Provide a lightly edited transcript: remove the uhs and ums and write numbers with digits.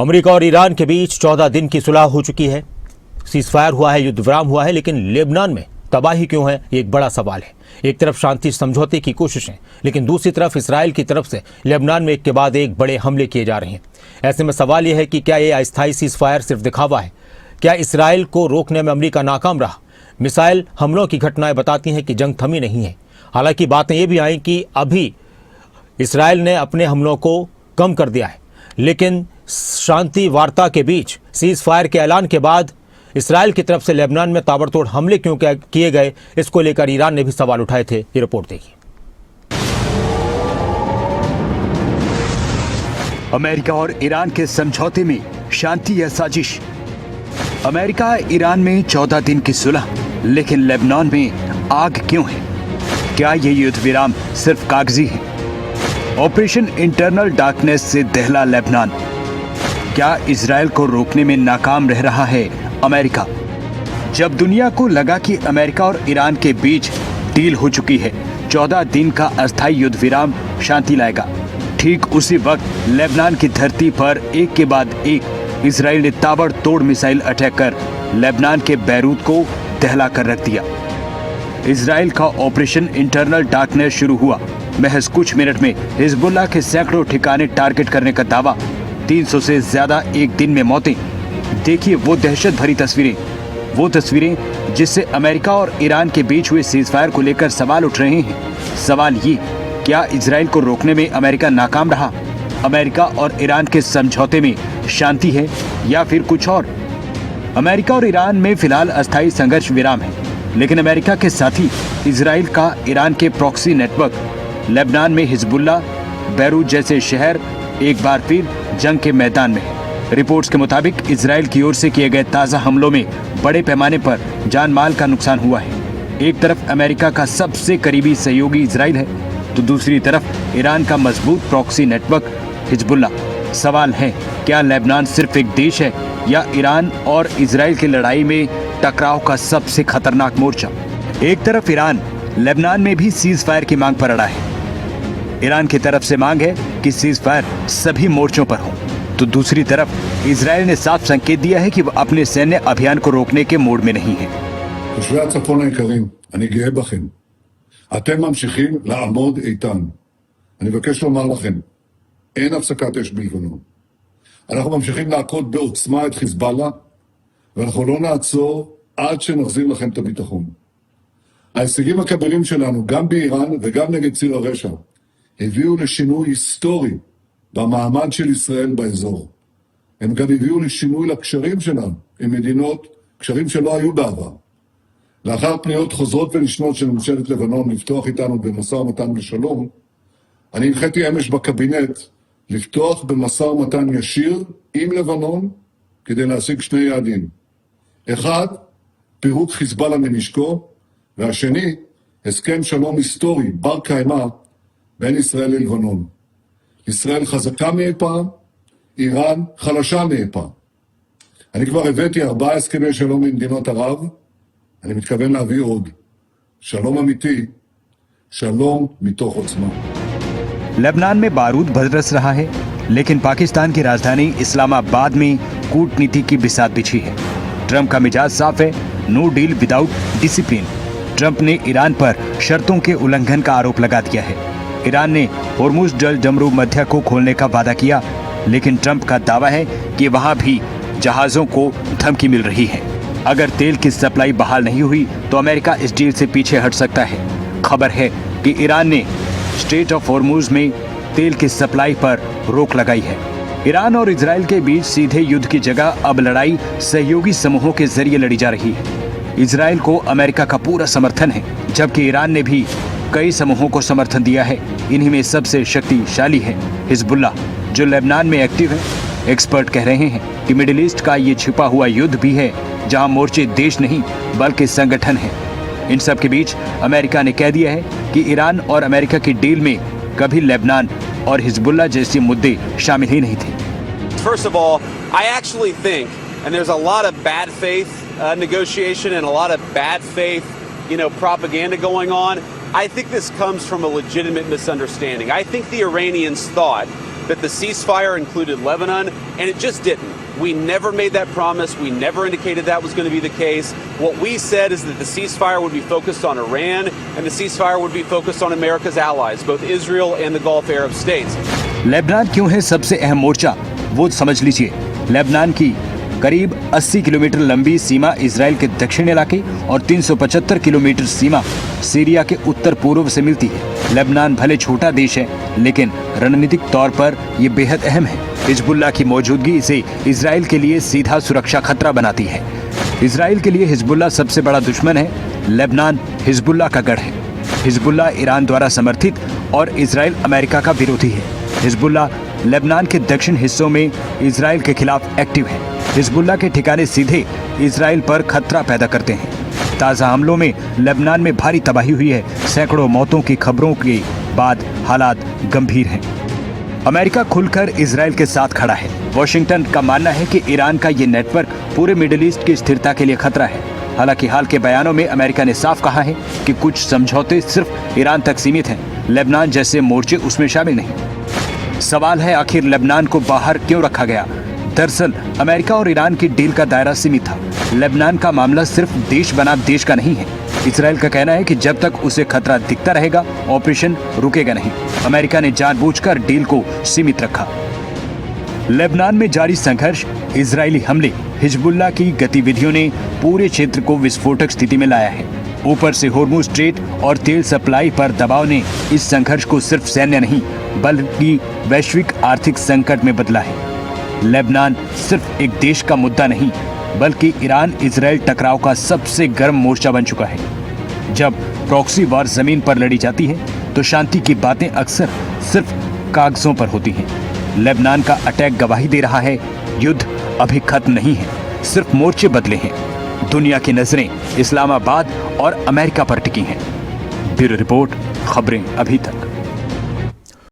America और Iran के बीच 14 दिन की सुलह हो चुकी है, सीजफायर हुआ है, युद्ध विराम हुआ है, लेकिन लेबनान में तबाही क्यों है, ये एक बड़ा सवाल है। एक तरफ शांति समझौते की कोशिशें, लेकिन दूसरी तरफ इसराइल की तरफ से लेबनान में एक के बाद एक बड़े हमले किए जा रहे हैं। ऐसे में सवाल यह है कि क्या ये अस्थायी सीजफायर सिर्फ दिखावा है? क्या इसराइल को रोकने में अमेरिका नाकाम रहा? मिसाइल हमलों की घटनाएं बताती हैं कि जंग थमी नहीं है। हालांकि बातें ये भी आई कि अभी इसराइल ने अपने हमलों को कम कर दिया है, लेकिन शांति वार्ता के बीच सीज फायर के ऐलान के बाद इसराइल की तरफ से लेबनान में ताबड़तोड़ हमले क्यों किए गए, इसको लेकर ईरान ने भी सवाल उठाए थे। ये रिपोर्ट देखिए। अमेरिका और ईरान के समझौते में शांति या साजिश? अमेरिका ईरान में 14 दिन की सुलह, लेकिन लेबनान में आग क्यों है? क्या ये युद्ध विराम सिर्फ कागजी है? ऑपरेशन इंटरनल डार्कनेस से दहला लेबनान। क्या इजराइल को रोकने में नाकाम रह रहा है अमेरिका? जब दुनिया को लगा कि अमेरिका और ईरान के बीच डील हो चुकी है, 14 दिन का अस्थायी युद्ध विराम शांति लाएगा, ठीक उसी वक्त लेबनान की धरती पर एक के बाद एक इजराइल ने ताबड़तोड़ मिसाइल अटैक कर लेबनान के बैरूत को दहला कर रख दिया। इजराइल का ऑपरेशन इंटरनल डार्कनेस शुरू हुआ। महज कुछ मिनट में हिजबुल्लाह के सैकड़ों ठिकाने टारगेट करने का दावा, 300 से ज्यादा एक दिन में मौतें। देखिए वो दहशत भरी तस्वीरें जिससे अमेरिका और ईरान के बीच हुए सीजफायर को लेकर सवाल उठ रहे हैं। सवाल ये, क्या इजराइल को रोकने में अमेरिका नाकाम रहा? अमेरिका और ईरान के समझौते में शांति है या फिर कुछ और? अमेरिका और ईरान में फिलहाल अस्थायी संघर्ष विराम है, लेकिन अमेरिका के साथ ही इजराइल का ईरान के प्रॉक्सी नेटवर्क लेबनान में हिजबुल्लाह, बैरूत जैसे शहर एक बार फिर जंग के मैदान में है। रिपोर्ट्स के मुताबिक इजराइल की ओर से किए गए ताज़ा हमलों में बड़े पैमाने पर जान माल का नुकसान हुआ है। एक तरफ अमेरिका का सबसे करीबी सहयोगी इजराइल है, तो दूसरी तरफ ईरान का मजबूत प्रॉक्सी नेटवर्क हिजबुल्लाह। सवाल है, क्या लेबनान सिर्फ एक देश है या ईरान और इजराइल की लड़ाई में टकराव का सबसे खतरनाक मोर्चा? एक तरफ ईरान लेबनान में भी सीज फायर की मांग पर अड़ा है। ईरान की तरफ से मांग है कि सीज फायर सभी मोर्चों पर हो, तो दूसरी तरफ इजराइल ने साफ संकेत दिया है कि वह अपने सैन्य अभियान को रोकने के मूड में नहीं है। תושבי הצפון היקרים, אני גאה בכם. אתם ממשיכים לעמוד איתן. אני מבקש לומר לכם, אין הפסקת אש בלבנון. אנחנו ממשיכים להכות בעוצמה את חיזבאללה, ואנחנו לא נעצור עד שנחזיר לכם את הביטחון. ההישגים הכבירים שלנו, גם באיראן וגם נגד ציר הרשע, הביאו לשינוי היסטורי במעמד של ישראל באזור. הם גם הביאו לשינוי לקשרים שלנו עם מדינות, קשרים שלא היו בעבר. לאחר פניות חוזרות ונשנות של ממשלת לבנון לפתוח איתנו במשא ומתן לשלום, אני הנחיתי אמש בקבינט לפתוח במשא ומתן ישיר עם לבנון כדי להשיג שני יעדים. אחד, פירוק חיזבאללה מנשקו, והשני, הסכם שלום היסטורי בר קיימא בין ישראל ללבנון. ישראל חזקה מאי פעם, איראן חלשה מאי פעם. אני כבר הבאתי 4 הסכמי שלום עם מדינות ערב, אני מתכוון להביא עוד. שלום אמיתי, שלום מתוך עוצמה. लेबनान में बारूद बरस रहा है, लेकिन पाकिस्तान की राजधानी इस्लामाबाद में कूटनीति की बिसात बिछी है। ट्रंप का मिजाज साफ है, no deal without discipline. Trump ने ईरान पर शर्तों के उल्लंघन का आरोप लगा दिया है। ईरान ने होर्मुज जल जमरू मध्य को खोलने का वादा किया, लेकिन ट्रंप का दावा है कि वहां भी जहाजों को धमकी मिल रही है। अगर तेल की सप्लाई बहाल नहीं हुई तो अमेरिका इस डील से पीछे हट सकता है। खबर है कि ईरान ने स्ट्रेट ऑफ होर्मुज में तेल की सप्लाई पर रोक लगाई है। ईरान और इजराइल के बीच सीधे युद्ध की जगह अब लड़ाई सहयोगी समूहों के जरिए लड़ी जा रही है। इजराइल को अमेरिका का पूरा समर्थन है, जबकि ईरान ने भी कई समूहों को समर्थन दिया है। इन्हीं में सबसे शक्तिशाली है हिजबुल्लाह, जो लेबनान में एक्टिव है। एक्सपर्ट कह रहे हैं कि मिडिल ईस्ट का ये छिपा हुआ युद्ध भी है, जहां मोर्चे देश नहीं बल्कि संगठन है। इन सब के बीच अमेरिका ने कह दिया है कि ईरान और अमेरिका की डील में कभी लेबनान और हिजबुल्लाह जैसे मुद्दे शामिल ही नहीं थे। First of all, I actually think, and there's a lot of bad faith negotiation and a lot of bad faith, propaganda going on. I think this comes from a legitimate misunderstanding. I think the Iranians thought that the ceasefire included Lebanon, and it just didn't. We never made that promise. We never indicated that was going to be the case. What we said is that the ceasefire would be focused on Iran, and the ceasefire would be focused on America's allies, both Israel and the Gulf Arab states. Lebanon क्यों है सबसे अहम मोर्चा, वो समझ लीजिए। Lebanon की करीब 80 kilometre लंबी सीमा इजराइल के दक्षिण इलाके और 375 किलोमीटर सीमा सीरिया के उत्तर पूर्व से मिलती है। लेबनान भले छोटा देश है, लेकिन रणनीतिक तौर पर यह बेहद अहम है। हिजबुल्लाह की मौजूदगी इसे इजराइल के लिए सीधा सुरक्षा खतरा बनाती है। इजराइल के लिए हिजबुल्लाह सबसे बड़ा दुश्मन है। लेबनान हिजबुल्लाह का गढ़ है। हिजबुल्लाह ईरान द्वारा समर्थित और इजराइल अमेरिका का विरोधी है। हिजबुल्लाह लेबनान के दक्षिण हिस्सों में इजराइल के खिलाफ एक्टिव है। हिजबुल्लाह के ठिकाने सीधे इजराइल पर खतरा पैदा करते हैं। ताज़ा हमलों में लेबनान में भारी तबाही हुई है। सैकड़ों मौतों की खबरों के बाद हालात गंभीर हैं। अमेरिका खुलकर इजराइल के साथ खड़ा है। वॉशिंगटन का मानना है कि ईरान का ये नेटवर्क पूरे मिडिल ईस्ट की स्थिरता के लिए खतरा है। हालांकि हाल के बयानों में अमेरिका ने साफ कहा है कि कुछ समझौते सिर्फ ईरान तक सीमित हैं। लेबनान जैसे मोर्चे उसमें शामिल नहीं। सवाल है, आखिर लेबनान को बाहर क्यों रखा गया? दरअसल अमेरिका और ईरान की डील का दायरा सीमित था। लेबनान का मामला सिर्फ देश बना देश का नहीं है। इजराइल का कहना है कि जब तक उसे खतरा दिखता रहेगा, ऑपरेशन रुकेगा नहीं। अमेरिका ने जानबूझकर डील को सीमित रखा। लेबनान में जारी संघर्ष, इजरायली हमले, हिजबुल्लाह की गतिविधियों ने पूरे क्षेत्र को विस्फोटक स्थिति में लाया है। ऊपर से होर्मुज स्ट्रेट और तेल सप्लाई पर दबाव ने इस संघर्ष को सिर्फ सैन्य नहीं बल्कि वैश्विक आर्थिक संकट में बदला है। लेबनान सिर्फ एक देश का मुद्दा नहीं बल्कि ईरान इजराइल टकराव का सबसे गर्म मोर्चा बन चुका है। जब प्रॉक्सी वार जमीन पर लड़ी जाती है तो शांति की बातें अक्सर सिर्फ कागजों पर होती हैं। लेबनान का अटैक गवाही दे रहा है, युद्ध अभी खत्म नहीं है, सिर्फ मोर्चे बदले हैं। दुनिया की नजरें इस्लामाबाद और अमेरिका पर टिकी हैं। ब्यूरो रिपोर्ट, खबरें अभी तक।